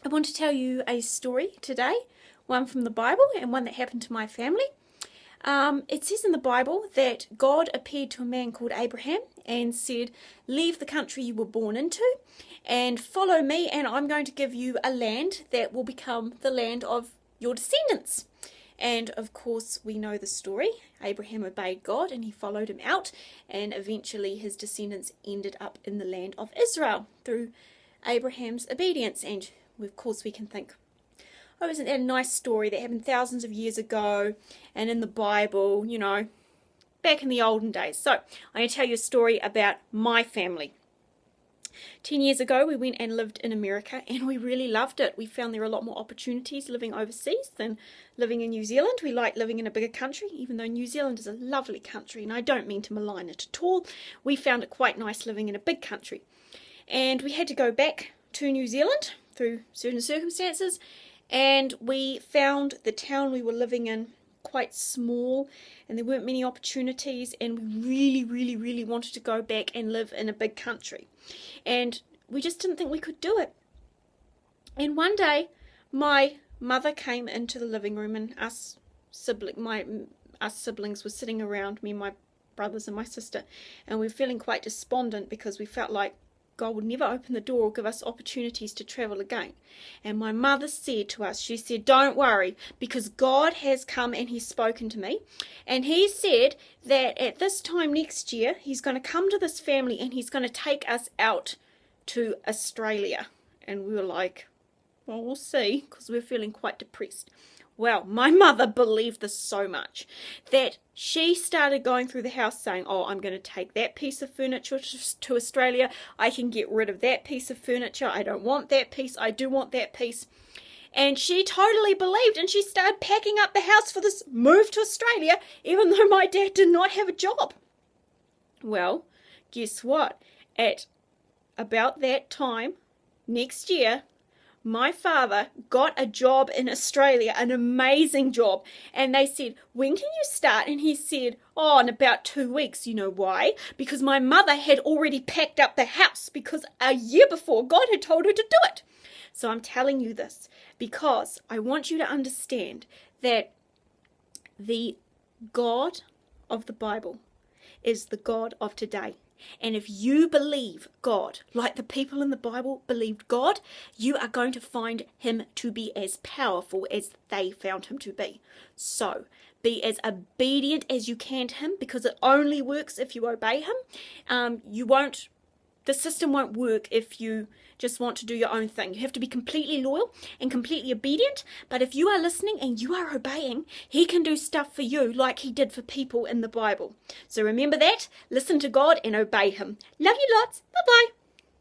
I want to tell you a story today, one from the Bible and one that happened to my family. It says in the Bible that God appeared to a man called Abraham and said, leave the country you were born into and follow me, and I'm going to give you a land that will become the land of your descendants. And of course we know the story. Abraham obeyed God and he followed him out, and eventually his descendants ended up in the land of Israel through Abraham's obedience. And of course we can think, oh, isn't that a nice story that happened thousands of years ago and in the Bible, you know, back in the olden days. So I'm going to tell you a story about my family. 10 years ago we went and lived in America and we really loved it. We found there were a lot more opportunities living overseas than living in New Zealand. We like living in a bigger country, even though New Zealand is a lovely country, and I don't mean to malign it at all. We found it quite nice living in a big country. And we had to go back to New Zealand through certain circumstances, and we found the town we were living in quite small and there weren't many opportunities, and we really wanted to go back and live in a big country, and we just didn't think we could do it. And one day my mother came into the living room, and us siblings were sitting around, me, my brothers and my sister, and we were feeling quite despondent because we felt like God would never open the door or give us opportunities to travel again. And my mother said to us, she said, don't worry, because God has come and he's spoken to me. And he said that at this time next year, he's going to come to this family and he's going to take us out to Australia. And we were like, well, we'll see, because we're feeling quite depressed. Well, my mother believed this so much that she started going through the house saying, oh, I'm going to take that piece of furniture to Australia. I can get rid of that piece of furniture. I don't want that piece. I do want that piece. And she totally believed, and she started packing up the house for this move to Australia, even though my dad did not have a job. Well, guess what? At about that time next year, my father got a job in Australia, an amazing job. And they said, when can you start? And he said, oh, in about 2 weeks. You know why? Because my mother had already packed up the house, because a year before God had told her to do it. So I'm telling you this because I want you to understand that the God of the Bible is the God of today. And if you believe God, like the people in the Bible believed God, you are going to find him to be as powerful as they found him to be. So be as obedient as you can to him, because it only works if you obey him. The system won't work if you just want to do your own thing. You have to be completely loyal and completely obedient. But if you are listening and you are obeying, he can do stuff for you like he did for people in the Bible. So remember that. Listen to God and obey him. Love you lots. Bye-bye.